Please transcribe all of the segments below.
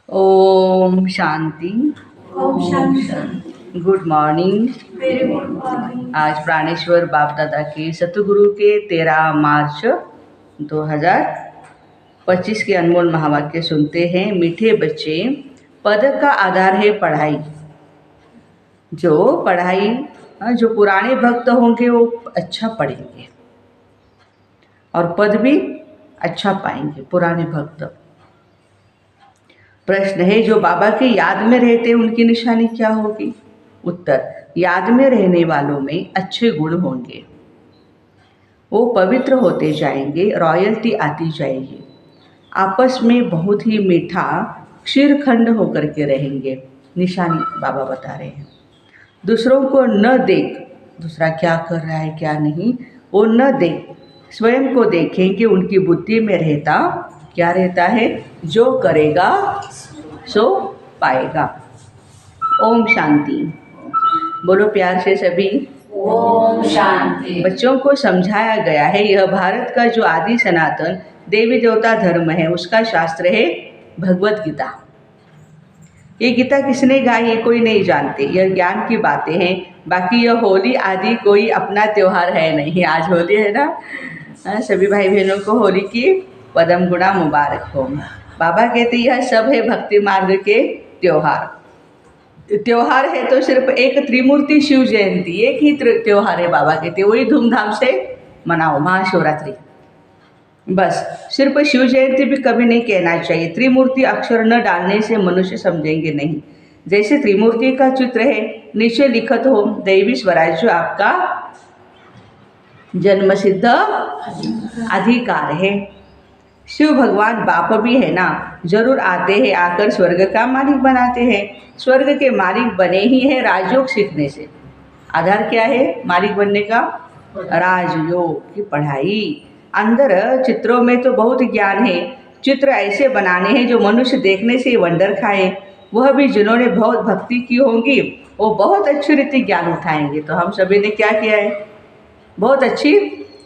ओम शांति। ओम शांति। Good morning. Very good morning. आज प्राणेश्वर बाप दादा के सतगुरु के 13 मार्च 2025 के अनमोल महावाक्य सुनते हैं। मीठे बच्चे, पद का आधार है पढ़ाई। जो पुराने भक्त होंगे वो अच्छा पढ़ेंगे और पद भी अच्छा पाएंगे, पुराने भक्त। प्रश्न है, जो बाबा की याद में रहते हैं उनकी निशानी क्या होगी? उत्तर, याद में रहने वालों में अच्छे गुण होंगे, वो पवित्र होते जाएंगे, रॉयल्टी आती जाएगी, आपस में बहुत ही मीठा क्षीरखंड होकर के रहेंगे। निशानी बाबा बता रहे हैं। दूसरों को न देख, दूसरा क्या कर रहा है क्या नहीं, वो न देख, स्वयं को देखें कि उनकी बुद्धि में रहता क्या रहता है। जो करेगा सो पाएगा। ओम शांति। बोलो प्यार से सभी ओम शांति। बच्चों को समझाया गया है, यह भारत का जो आदि सनातन देवी देवता धर्म है उसका शास्त्र है भगवत गीता। ये गीता किसने गाई है कोई नहीं जानते, यह ज्ञान की बातें हैं। बाकी यह होली आदि कोई अपना त्योहार है नहीं। आज होली है ना, सभी भाई बहनों को होली की पदम गुणा मुबारक हो। बाबा कहते यह सब है भक्ति मार्ग के त्योहार। त्योहार है तो सिर्फ एक त्रिमूर्ति शिव जयंती, एक ही त्योहार है। बाबा कहते वही धूमधाम से मनाओ, महाशिवरात्रि। बस सिर्फ शिव जयंती भी कभी नहीं कहना चाहिए। त्रिमूर्ति अक्षर न डालने से मनुष्य समझेंगे नहीं। जैसे त्रिमूर्ति का चित्र है, नीचे लिखत हो दैवी स्वराज्य आपका जन्मसिद्ध अधिकार है। शिव भगवान बाप भी है ना, जरूर आते हैं, आकर स्वर्ग का मालिक बनाते हैं। स्वर्ग के मालिक बने ही हैं राजयोग सीखने से। आधार क्या है मालिक बनने का? राजयोग की पढ़ाई। अंदर चित्रों में तो बहुत ज्ञान है। चित्र ऐसे बनाने हैं जो मनुष्य देखने से वंडर खाए। वह भी जिन्होंने बहुत भक्ति की होंगी वो बहुत अच्छी रीति ज्ञान उठाएंगे। तो हम सभी ने क्या किया है? बहुत अच्छी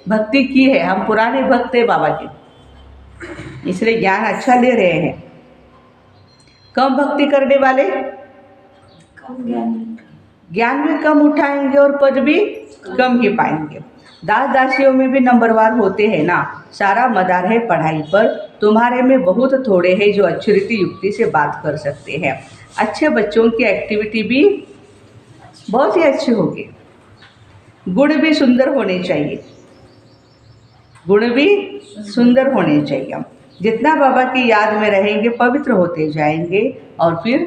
भक्ति की है। हम पुराने भक्त हैं बाबा के, इसलिए ज्ञान अच्छा ले रहे हैं। कम भक्ति करने वाले कम ज्ञान भी कम उठाएंगे और पद भी कम ही पाएंगे। दास दासियों में भी नंबरवार होते हैं ना। सारा मदार है पढ़ाई पर। तुम्हारे में बहुत थोड़े हैं जो अच्छी रीति युक्ति से बात कर सकते हैं। अच्छे बच्चों की एक्टिविटी भी बहुत ही अच्छी होगी। गुण भी सुंदर होने चाहिए, गुण भी सुंदर होने चाहिए। जितना बाबा की याद में रहेंगे पवित्र होते जाएंगे और फिर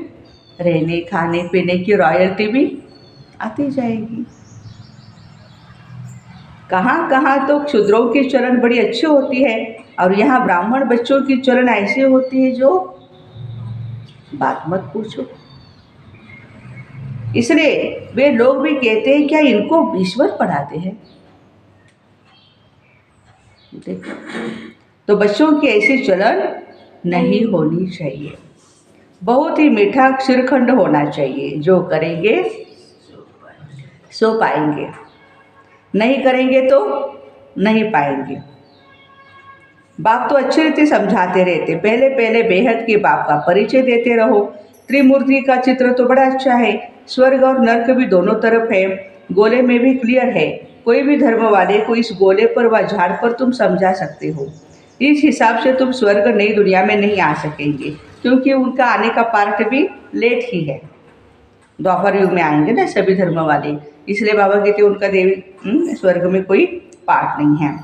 रहने खाने पीने की रॉयल्टी भी आती जाएगी। कहाँ कहाँ तो क्षुद्रों की चलन बड़ी अच्छी होती है और यहाँ ब्राह्मण बच्चों की चलन ऐसी होती है जो बात मत पूछो। इसलिए वे लोग भी कहते हैं क्या इनको ईश्वर पढ़ाते हैं? देखो, तो बच्चों की ऐसी चलन नहीं होनी चाहिए। बहुत ही मीठा क्षीरखंड होना चाहिए। जो करेंगे सो पाएंगे, नहीं करेंगे तो नहीं पाएंगे। बाप तो अच्छी रीति समझाते रहते। पहले पहले बेहद के बाप का परिचय देते रहो। त्रिमूर्ति का चित्र तो बड़ा अच्छा है। स्वर्ग और नर्क भी दोनों तरफ है, गोले में भी क्लियर है। कोई भी धर्म वाले को इस गोले पर व झाड़ पर तुम समझा सकते हो। इस हिसाब से तुम स्वर्ग नई दुनिया में नहीं आ सकेंगे, क्योंकि उनका आने का पार्ट भी लेट ही है। द्वापर युग में आएंगे ना सभी धर्म वाले, इसलिए बाबा कहते उनका देवी स्वर्ग में कोई पार्ट नहीं है।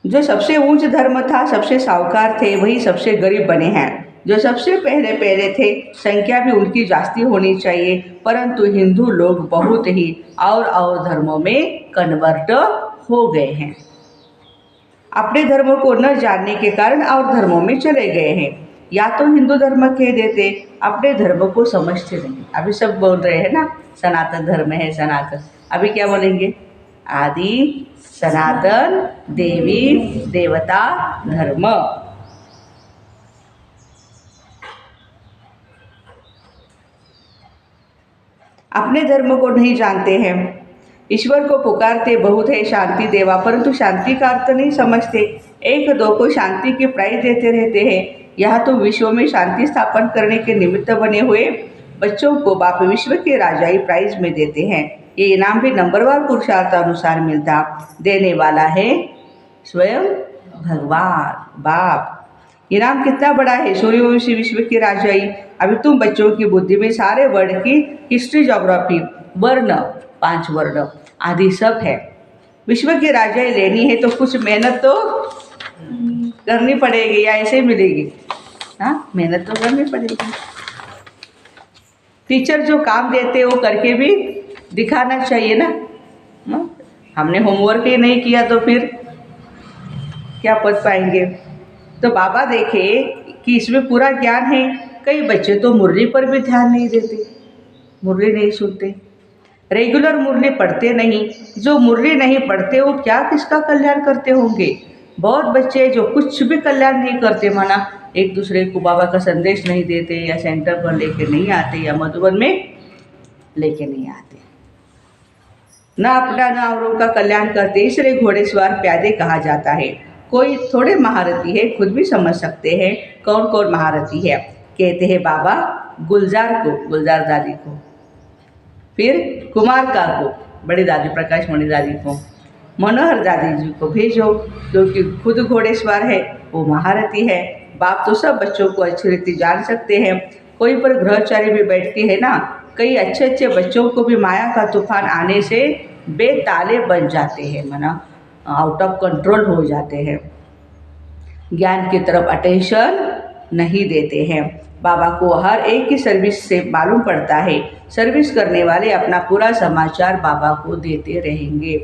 जो सबसे ऊंच धर्म था, सबसे साहूकार थे, वही सबसे गरीब बने हैं। जो सबसे पहले पहले थे, संख्या भी उनकी जास्ती होनी चाहिए, परंतु हिंदू लोग बहुत ही और धर्मों में कन्वर्ट हो गए हैं। अपने धर्मों को न जानने के कारण और धर्मों में चले गए हैं। या तो हिंदू धर्म कह देते, अपने धर्म को समझते नहीं। अभी सब बोल रहे हैं ना सनातन धर्म है सनातन, अभी क्या बोलेंगे? आदि सनातन देवी देवता धर्म। अपने धर्म को नहीं जानते हैं। ईश्वर को पुकारते बहुत है शांति देवा, परंतु शांति का अर्थ नहीं समझते। एक दो को शांति की प्राइज देते रहते हैं। यहाँ तो विश्व में शांति स्थापन करने के निमित्त बने हुए बच्चों को बाप विश्व के राजाई प्राइज में देते हैं। ये इनाम भी नंबरवार पुरुषार्थ अनुसार मिलता। देने वाला है स्वयं भगवान बाप। इनाम कितना बड़ा है, सूर्यवंशी विश्व की राजाई। अभी तुम बच्चों की बुद्धि में सारे वर्ड की हिस्ट्री, ज्योग्राफी, वर्ण, 5 वर्ण आदि सब है। विश्व की राजाई लेनी है तो कुछ मेहनत तो करनी पड़ेगी, या ऐसे ही मिलेगी? हाँ, मेहनत तो करनी पड़ेगी। टीचर जो काम देते हैं वो करके भी दिखाना चाहिए ना। हमने होमवर्क ही नहीं किया तो फिर क्या पढ़ पाएंगे? तो बाबा देखे कि इसमें पूरा ज्ञान है। कई बच्चे तो मुरली पर भी ध्यान नहीं देते, मुरली नहीं सुनते, रेगुलर मुरली पढ़ते नहीं। जो मुरली नहीं पढ़ते वो क्या किसका कल्याण करते होंगे? बहुत बच्चे जो कुछ भी कल्याण नहीं करते, माना एक दूसरे को बाबा का संदेश नहीं देते, या सेंटर पर लेके नहीं आते, या मधुबन में लेके नहीं आते, ना अपना ना औरों का कल्याण करते। इसलिए घोड़ेसवार प्यादे कहा जाता है। कोई थोड़े महारथी है, खुद भी समझ सकते हैं कौन कौन महारथी है। कहते हैं बाबा गुलजार को, गुलजार दादी को, फिर कुमार का को, बड़ी दादी प्रकाश मणि दादी को, मनोहर दादी जी को भेजो, क्योंकि खुद घोड़ेसवार है, वो महारथी है। बाप तो सब बच्चों को अच्छी रीति जान सकते हैं। कोई पर ग्रहचारी भी बैठती है ना, कई अच्छे अच्छे बच्चों को भी माया का तूफान आने से बेताले बन जाते हैं, माना आउट ऑफ कंट्रोल हो जाते हैं, ज्ञान की तरफ अटेंशन नहीं देते हैं। बाबा को हर एक की सर्विस से मालूम पड़ता है, सर्विस करने वाले अपना पूरा समाचार बाबा को देते रहेंगे।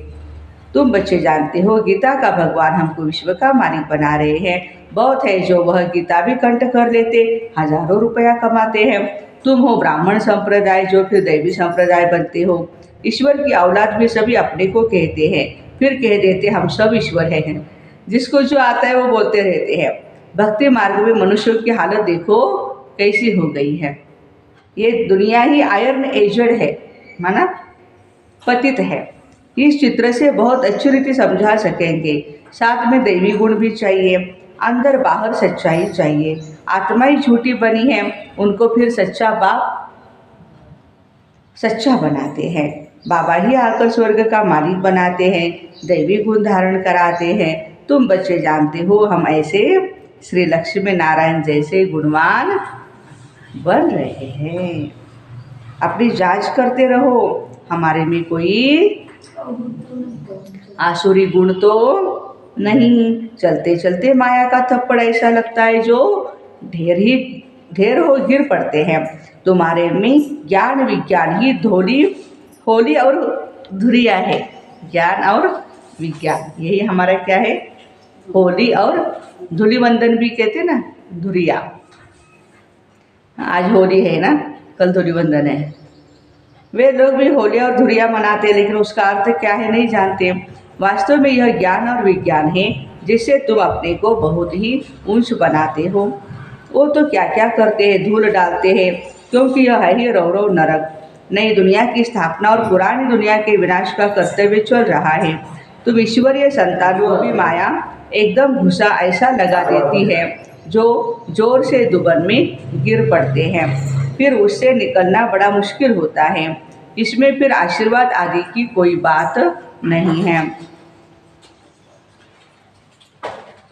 तुम बच्चे जानते हो गीता का भगवान हमको विश्व का मालिक बना रहे हैं। बहुत है जो वह गीता भी कंठ कर लेते, हजारों रुपया कमाते हैं। तुम हो ब्राह्मण संप्रदाय, जो फिर दैवी संप्रदाय बनते हो। ईश्वर की औलाद भी सभी अपने को कहते हैं, फिर कह देते हम सब ईश्वर हैं। जिसको जो आता है वो बोलते रहते हैं। भक्ति मार्ग में मनुष्यों की हालत देखो कैसी हो गई है। ये दुनिया ही आयरन एजड है, माना पतित है। इस चित्र से बहुत अच्छी रीति समझा सकेंगे। साथ में दैवी गुण भी चाहिए, अंदर बाहर सच्चाई चाहिए। आत्मा ही झूठी बनी है, उनको फिर सच्चा बाप सच्चा बनाते हैं। बाबा ही आकर स्वर्ग का मालिक बनाते हैं, दैवी गुण धारण कराते हैं। तुम बच्चे जानते हो हम ऐसे श्री लक्ष्मी नारायण जैसे गुणवान बन रहे हैं। अपनी जांच करते रहो, हमारे में कोई आसुरी गुण तो नहीं। चलते चलते माया का थप्पड़ ऐसा लगता है जो ढेर हो गिर पड़ते हैं। तुम्हारे में ज्ञान विज्ञान ही होली और धुरिया है। ज्ञान और विज्ञान यही हमारा क्या है, होली और धूलिवंदन भी कहते ना, धुरिया। आज होली है ना, कल धूलिवंदन है। वे लोग भी होली और धुरिया मनाते हैं, लेकिन उसका अर्थ क्या है नहीं जानते। वास्तव में यह ज्ञान और विज्ञान है जिससे तुम अपने को बहुत ही ऊंच बनाते हो। वो तो क्या क्या करते हैं, धूल डालते हैं, क्योंकि यह है ही रौरव नरक। नई दुनिया की स्थापना और पुरानी दुनिया के विनाश का कर्तव्य चल रहा है। तुम ईश्वरीय संतान को भी माया एकदम घुसा ऐसा लगा देती है जो जोर से दुबन में गिर पड़ते हैं। फिर उससे निकलना बड़ा मुश्किल होता है। इसमें फिर आशीर्वाद आदि की कोई बात नहीं है।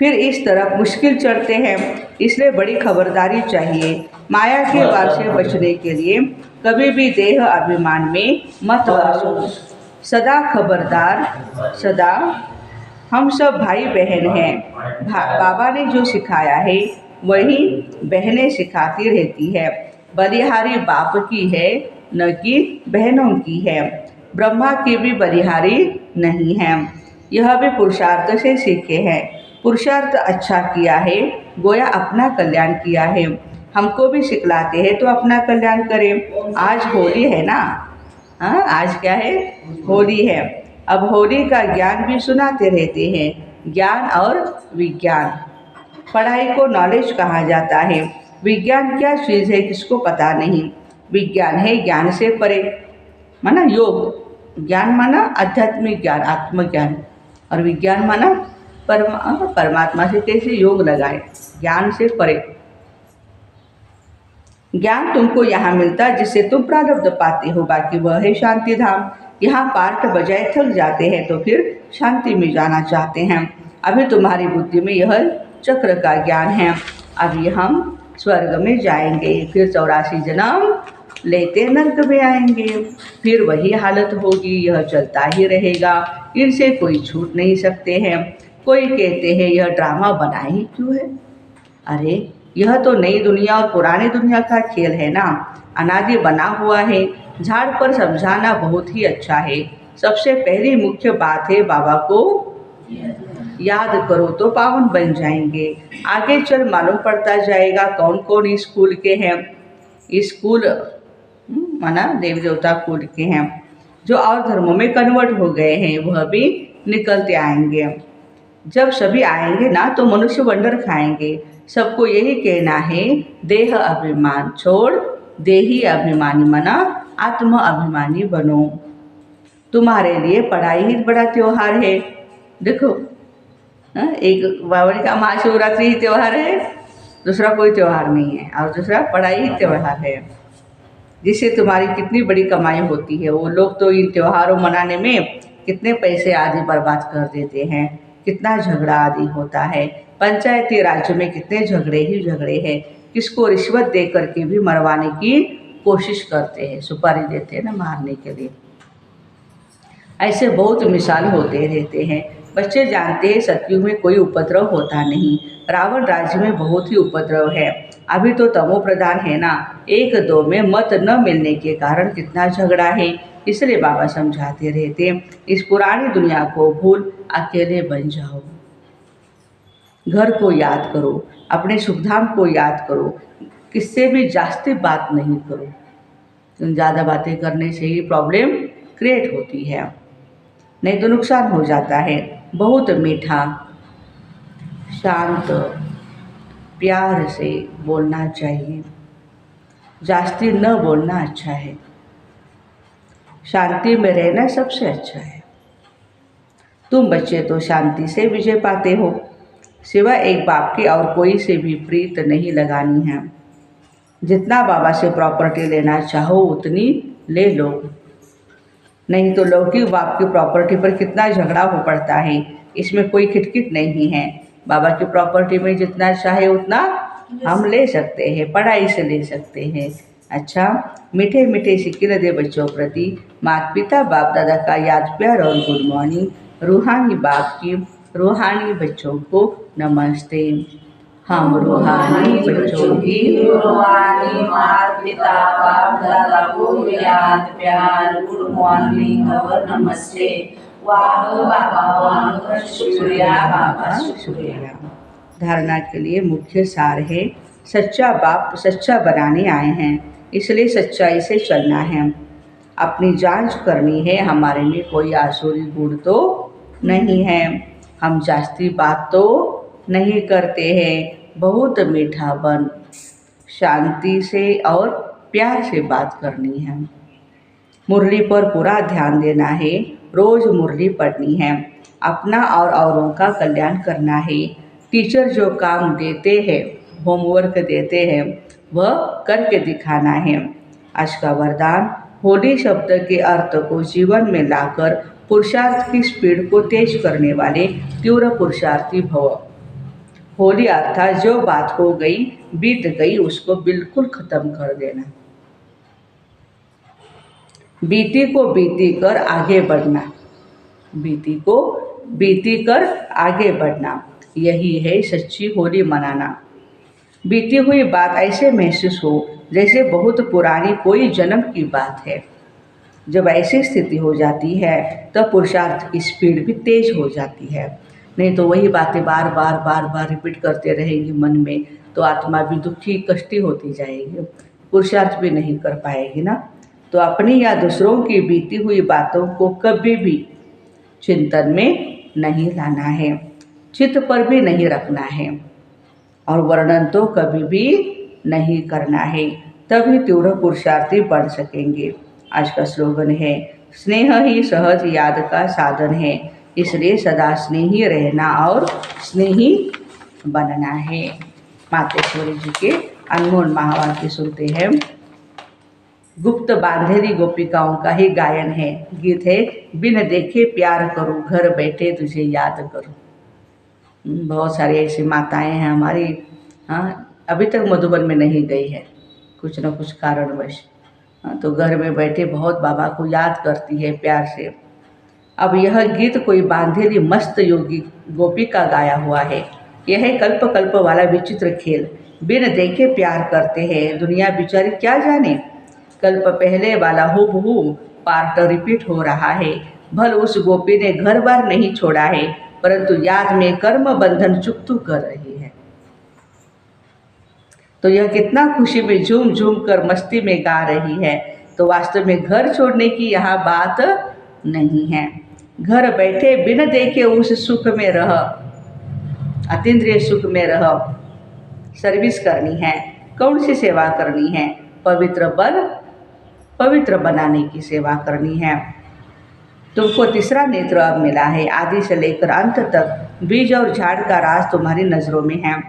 फिर इस तरफ मुश्किल चढ़ते हैं, इसलिए बड़ी खबरदारी चाहिए। माया के वार से बचने के लिए कभी भी देह अभिमान में मत फंसो। सदा खबरदार, सदा हम सब भाई बहन हैं। बाबा ने जो सिखाया है वही बहनें सिखाती रहती है। बलिहारी बाप की है न कि बहनों की है। ब्रह्मा की भी बलिहारी नहीं है, यह भी पुरुषार्थ से सीखे हैं। पुरुषार्थ अच्छा किया है, गोया अपना कल्याण किया है। हमको भी सिखलाते हैं तो अपना कल्याण करें। आज होली है ना, हाँ आज क्या है, होली है। अब होली का ज्ञान भी सुनाते रहते हैं। ज्ञान और विज्ञान, पढ़ाई को नॉलेज कहा जाता है। विज्ञान क्या चीज़ है किसको पता नहीं। विज्ञान है ज्ञान से परे, माना योग, ज्ञान माना आध्यात्मिक ज्ञान, आत्मज्ञान, और विज्ञान माना परमात्मा से कैसे योग लगाए, ज्ञान से परे। ज्ञान तुमको यहाँ मिलता है जिससे तुम प्रारब्ध पाते हो, बाकी वह है शांति धाम। यहाँ पार्ट बजाए थक जाते हैं तो फिर शांति में जाना चाहते हैं। अभी तुम्हारी बुद्धि में यह चक्र का ज्ञान है। अभी हम स्वर्ग में जाएंगे, फिर 84 जन्म लेते नरक में आएंगे, फिर वही हालत होगी। यह चलता ही रहेगा, इनसे कोई छूट नहीं सकते हैं। कोई कहते हैं यह ड्रामा बना ही क्यों है। अरे यह तो नई दुनिया और पुरानी दुनिया का खेल है ना, अनादि बना हुआ है। झाड़ पर समझाना बहुत ही अच्छा है। सबसे पहली मुख्य बात है बाबा को याद करो तो पावन बन जाएंगे। आगे चल मालूम पड़ता जाएगा कौन कौन स्कूल के हैं। स्कूल माना देवी देवता कुल के हैं। जो और धर्मों में कन्वर्ट हो गए हैं वह भी निकलते आएंगे। जब सभी आएंगे ना तो मनुष्य वंडर खाएंगे। सबको यही कहना है, देह अभिमान छोड़ देही अभिमानी मना आत्म अभिमानी बनो। तुम्हारे लिए पढ़ाई ही बड़ा त्योहार है। देखो एक बावड़ी का महाशिवरात्रि ही त्योहार है, दूसरा कोई त्योहार नहीं है, और दूसरा पढ़ाई ही त्योहार है, जिससे तुम्हारी कितनी बड़ी कमाई होती है। वो लोग तो इन त्योहारों मनाने में कितने पैसे आदि बर्बाद कर देते हैं, कितना झगड़ा आदि होता है। पंचायती राज्य में कितने झगड़े ही झगड़े हैं। किसको रिश्वत दे करके भी मरवाने की कोशिश करते हैं, सुपारी देते हैं ना मारने के लिए। ऐसे बहुत मिसाल होते रहते हैं। बच्चे जानते हैं सतयुग में कोई उपद्रव होता नहीं। रावण राज्य में बहुत ही उपद्रव है। अभी तो तमो प्रधान है ना, एक दो में मत न मिलने के कारण कितना झगड़ा है। इसलिए बाबा समझाते रहते, इस पुरानी दुनिया को भूल अकेले बन जाओ। घर को याद करो, अपने सुखधाम को याद करो, किससे भी जास्ती बात नहीं करो। ज़्यादा बातें करने से ही प्रॉब्लम क्रिएट होती है, नहीं तो नुकसान हो जाता है। बहुत मीठा शांत प्यार से बोलना चाहिए, जास्ती न बोलना अच्छा है। शांति में रहना सबसे अच्छा है। तुम बच्चे तो शांति से विजय पाते हो। सिवाय एक बाप की और कोई से भी प्रीत नहीं लगानी है। जितना बाबा से प्रॉपर्टी लेना चाहो उतनी ले लो, नहीं तो लौकिक बाप की प्रॉपर्टी पर कितना झगड़ा हो पड़ता है। इसमें कोई खिटखिट नहीं है। बाबा की प्रॉपर्टी में जितना चाहे उतना हम ले सकते हैं, पढ़ाई से ले सकते हैं। अच्छा, मीठे मीठे सिक्के दे बच्चों प्रति माता पिता बाप दादा का याद प्यार और गुड मॉर्निंग। रूहानी बाप की रूहानी बच्चों को नमस्ते। हम रूहानी बच्चों की रूहानी माता पिता बाप दादा को याद प्यार गुड मॉर्निंग और नमस्ते। वाह बाबा वाह, शुक्रिया बाबा शुक्रिया। धारणा के लिए मुख्य सार है, सच्चा बाप सच्चा बनाने आए हैं, इसलिए सच्चाई से चलना है। अपनी जांच करनी है, हमारे में कोई आसुरी गुण तो नहीं है। हम जास्ती बात तो नहीं करते हैं। बहुत मीठा बन, शांति से और प्यार से बात करनी है। मुरली पर पूरा ध्यान देना है। रोज़ मुरली पढ़नी है। अपना और औरों का कल्याण करना है। टीचर जो काम देते हैं, होमवर्क देते हैं, वह करके दिखाना है। आज का वरदान, होली शब्द के अर्थ को जीवन में लाकर पुरुषार्थ की स्पीड को तेज करने वाले तीव्र पुरुषार्थी भव। होली अर्थात जो बात हो गई बीत गई उसको बिल्कुल ख़त्म कर देना। बीती को बीती कर आगे बढ़ना, बीती को बीती कर आगे बढ़ना, यही है सच्ची होली मनाना। बीती हुई बात ऐसे महसूस हो जैसे बहुत पुरानी कोई जन्म की बात है। जब ऐसी स्थिति हो जाती है तब पुरुषार्थ की स्पीड भी तेज हो जाती है। नहीं तो वही बातें बार बार रिपीट करते रहेंगी मन में, तो आत्मा भी दुखी कष्टी होती जाएगी, पुरुषार्थ भी नहीं कर पाएगी ना। तो अपनी या दूसरों की बीती हुई बातों को कभी भी चिंतन में नहीं लाना है, चित्त पर भी नहीं रखना है, और वर्णन तो कभी भी नहीं करना है। तभी तीव्र पुरुषार्थी बन सकेंगे। आज का स्लोगन है, स्नेह ही सहज याद का साधन है, इसलिए सदा स्नेही रहना और स्नेही बनना है। मातेश्वरी जी के अनमोल महावाक्य सुनते हैं। गुप्त बांधेरी गोपिकाओं का ही गायन है, गीत है। बिन देखे प्यार करूं, घर बैठे तुझे याद करूं। बहुत सारी ऐसी माताएं हैं हमारी, हाँ, अभी तक मधुबन में नहीं गई है कुछ न कुछ कारणवश, हाँ, तो घर में बैठे बहुत बाबा को याद करती है प्यार से। अब यह गीत कोई बांधेरी मस्त योगी गोपी का गाया हुआ है। यह है कल्प कल्प वाला विचित्र खेल। बिन देखे प्यार करते हैं, दुनिया बिचारी क्या जाने। कल्प पहले वाला हूबहू पार्ट रिपीट हो रहा है। भल उस गोपी ने घर बार नहीं छोड़ा है, परंतु याद में कर्म बंधन चुकतू कर रही है। तो यह कितना खुशी में झूम झूम कर मस्ती में गा रही है। तो वास्तव में घर छोड़ने की यहाँ बात नहीं है। घर बैठे बिन देखे उस सुख में रह, अतीन्द्रिय सुख में रह। सर्विस करनी है, कौन सी सेवा करनी है? पवित्र बनाने की सेवा करनी है। तुमको तीसरा नेत्र अब मिला है। आदि से लेकर अंत तक बीज और झाड़ का राज तुम्हारी नज़रों में है।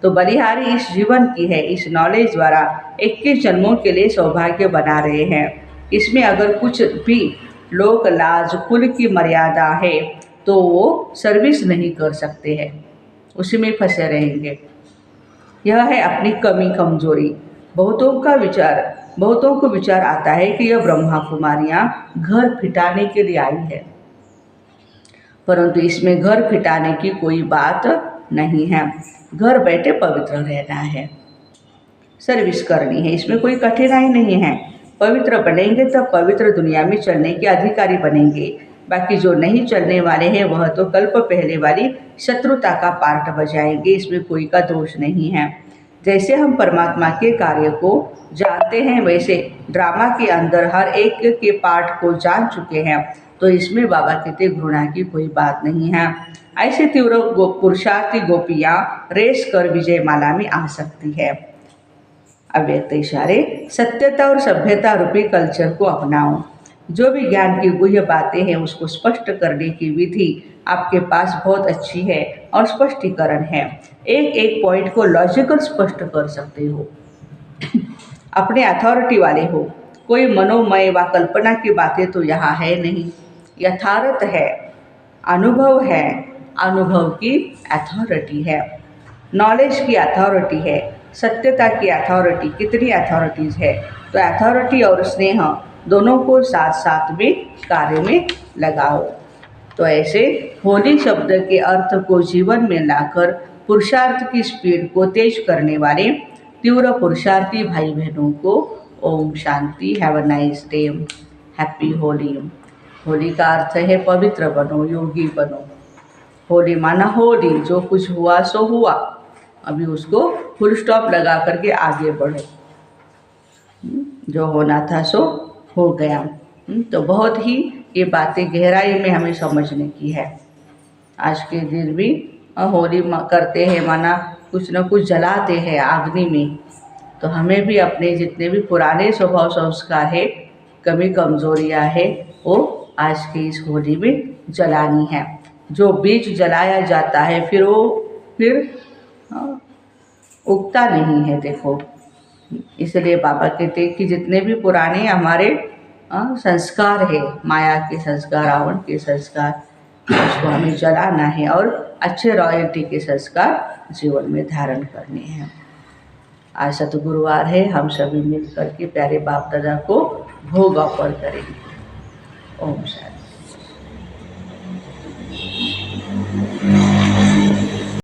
तो बलिहारी इस जीवन की है। इस नॉलेज द्वारा 21 जन्मों के लिए सौभाग्य बना रहे हैं। इसमें अगर कुछ भी लोक लाज कुल की मर्यादा है तो वो सर्विस नहीं कर सकते हैं, उसी में फंसे रहेंगे। यह है अपनी कमी कमजोरी। बहुतों को विचार आता है कि यह ब्रह्मा कुमारियाँ घर फिटाने के लिए आई है, परंतु इसमें घर फिटाने की कोई बात नहीं है। घर बैठे पवित्र रहना है, सर्विस करनी है, इसमें कोई कठिनाई नहीं है। पवित्र बनेंगे तब पवित्र दुनिया में चलने के अधिकारी बनेंगे। बाकी जो नहीं चलने वाले हैं वह तो कल्प पहले वाली शत्रुता का पार्ट बजाएंगे, इसमें कोई का दोष नहीं है। जैसे हम परमात्मा के कार्य को जानते हैं, वैसे ड्रामा के अंदर हर एक के पार्ट को जान चुके हैं, तो इसमें बाबा कहते घृणा की कोई बात नहीं है। ऐसे तीव्र पुरुषार्थी गोपियाँ रेस कर विजय माला में आ सकती है। अव्यक्त इशारे, सत्यता और सभ्यता रूपी कल्चर को अपनाओ। जो भी ज्ञान की गुह्य बातें हैं उसको स्पष्ट करने की विधि आपके पास बहुत अच्छी है और स्पष्टीकरण है। एक एक पॉइंट को लॉजिकल स्पष्ट कर सकते हो, अपने अथॉरिटी वाले हो। कोई मनोमय व कल्पना की बातें तो यहाँ है नहीं, यथार्थ है, अनुभव है, अनुभव की अथॉरिटी है, नॉलेज की अथॉरिटी है, सत्यता की अथॉरिटी। कितनी अथॉरिटीज़ है? तो अथॉरिटी और स्नेह दोनों को साथ साथ में कार्य में लगाओ। तो ऐसे होली शब्द के अर्थ को जीवन में लाकर पुरुषार्थ की स्पीड को तेज करने वाले तीव्र पुरुषार्थी भाई बहनों को ओम शांति। Have a nice day, happy Holi. Holi का अर्थ है पवित्र बनो, योगी बनो। होली माना होली, जो कुछ हुआ सो हुआ, अभी उसको फुल स्टॉप लगा करके आगे बढ़ो। जो होना था सो हो गया। तो बहुत ही ये बातें गहराई में हमें समझने की है। आज के दिन भी होली करते हैं, माना कुछ न कुछ जलाते हैं अग्नि में। तो हमें भी अपने जितने भी पुराने स्वभाव संस्कार है, कमी कमजोरियाँ है, वो आज की इस होली में जलानी है। जो बीज जलाया जाता है फिर उगता नहीं है। देखो, इसलिए बाबा कहते हैं कि जितने भी पुराने हमारे संस्कार है, माया के संस्कार, रावण के संस्कार, उसको हमें जलाना है और अच्छे रॉयल्टी के संस्कार जीवन में धारण करने हैं। आज सतगुरुवार है, हम सभी मिल करके प्यारे बाप दादा को भोग अर्पण करेंगे। ओम शांति।